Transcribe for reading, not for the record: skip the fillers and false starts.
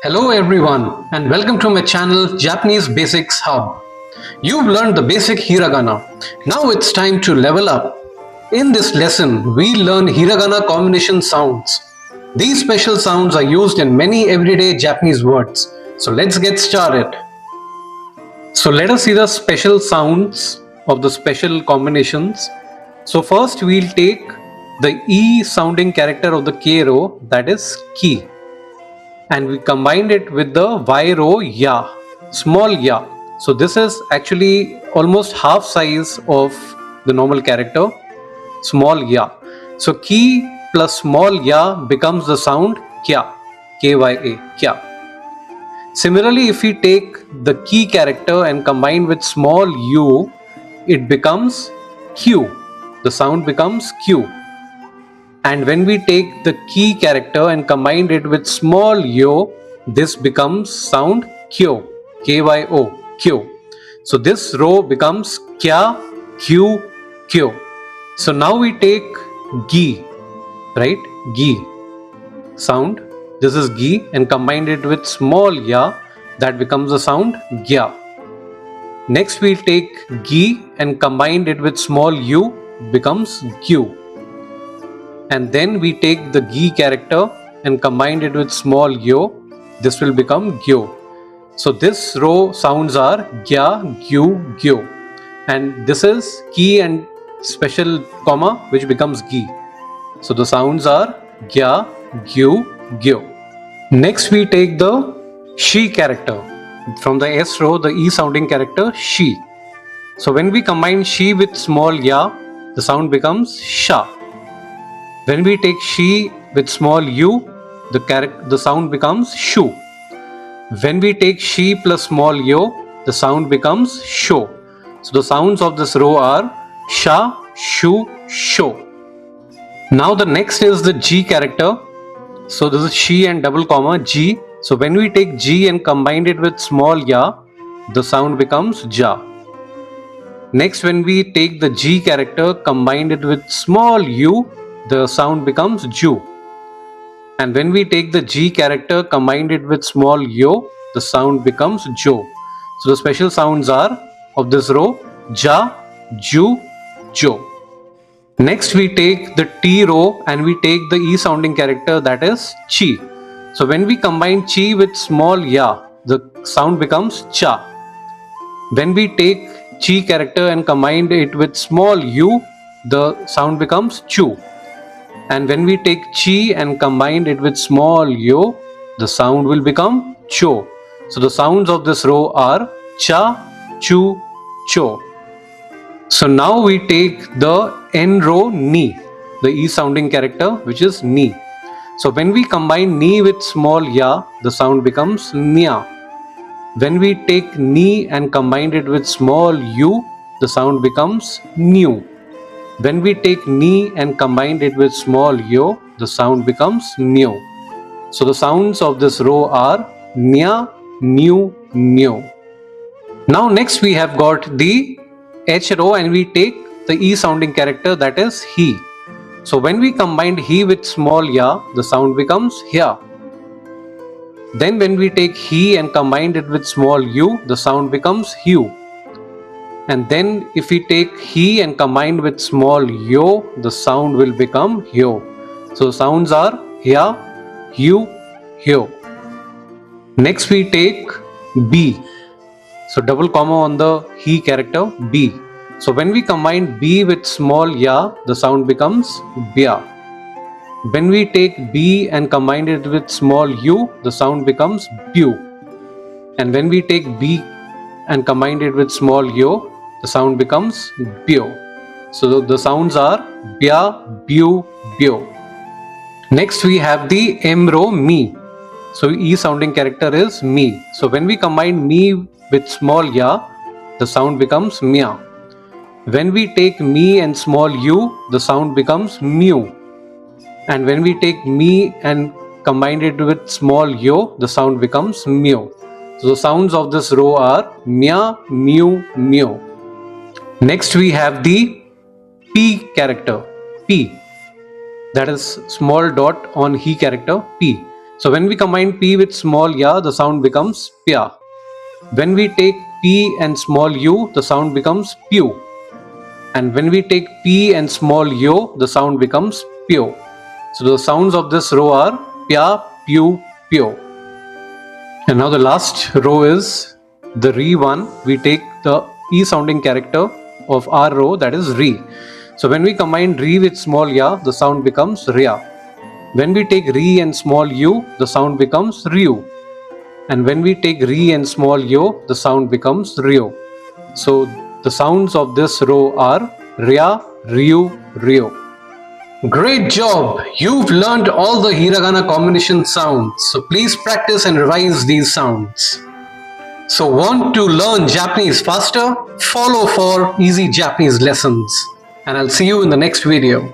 Hello everyone and welcome to my channel Japanese Basics Hub. You've learned the basic hiragana. Now it's time to level up. In this lesson, we learn hiragana combination sounds. These special sounds are used in many everyday Japanese words. So let's get started. So let us see the special sounds of the special combinations. So first we'll take the E sounding character of the K row, that is ki, and we combined it with the Y row ya, small ya. So this is actually almost half size of the normal character, small ya. So ki plus small ya becomes the sound kya, kya, kya. Similarly, if we take the ki character and combine with small u, it becomes q. The sound becomes q. And when we take the ki character and combine it with small yo, this becomes sound kyo, kyo, kyo. So this row becomes kya, q, kyo. So now we take gi, right? Gi sound. This is gi and combined it with small ya, that becomes the sound gya. Next we take gi and combined it with small u, becomes gyu. And then we take the gi character and combined it with small yo, this will become gyo. So this row sounds are gya, gyu, gyo, and this is ki and special comma which becomes gi. So the sounds are gya, gyu, gyo. Next we take the she character. From the S row, the E sounding character she. So when we combine she with small ya, the sound becomes sha. When we take she with small u, the sound becomes shu. When we take she plus small yo, the sound becomes sho. So the sounds of this row are sha, shu, sho. Now the next is the G character. So this is she and double comma G. So when we take G and combine it with small ya, the sound becomes ja. Next, when we take the G character, combine it with small u, the sound becomes ju. And when we take the G character, combined it with small yo, the sound becomes jo. So the special sounds are of this row ja, ju, jo. Next we take the T row and we take the E sounding character, that is chi. So when we combine chi with small ya, the sound becomes cha. When we take chi character and combine it with small u, the sound becomes chu. And when we take chi and combine it with small yo, the sound will become cho. So the sounds of this row are cha, chu, cho. So now we take the N row ni, the E sounding character which is ni. So when we combine ni with small ya, the sound becomes nya. When we take ni and combine it with small u, the sound becomes new. When we take ni and combine it with small yo, the sound becomes new. So the sounds of this row are nya, new, new. Now next we have got the H row and we take the E sounding character, that is he. So when we combine he with small ya, the sound becomes hya. Then when we take he and combine it with small u, the sound becomes hue. And then if we take he and combine with small yo, the sound will become hyo. So sounds are hya, hyu, hyo. Next we take B. So double comma on the he character B. So when we combine B with small ya, the sound becomes bya. When we take B and combine it with small u, the sound becomes bu. And when we take B and combine it with small yo, the sound becomes byo. So the sounds are bya, bu, byo. Next we have the M row me. So E sounding character is me. So when we combine me with small ya, the sound becomes mya. When we take me and small u, the sound becomes mu. And when we take me and combine it with small yo, the sound becomes mu. So the sounds of this row are mya, mu, mu. Next we have the P character, P. That is small dot on he character P. So when we combine P with small ya, the sound becomes pya. When we take P and small u, the sound becomes pew. And when we take P and small yo, the sound becomes pyo. So the sounds of this row are pya, pew, pyo. And now the last row is the re one. We take the E sounding character of our row, that is re. So when we combine re with small ya, the sound becomes rya. When we take re and small u, the sound becomes ryu. And when we take re and small yo, the sound becomes ryo. So the sounds of this row are rya, ryu, ryo. Great job! You've learned all the hiragana combination sounds. So please practice and revise these sounds. So want to learn Japanese faster? Follow for easy Japanese lessons. And I'll see you in the next video.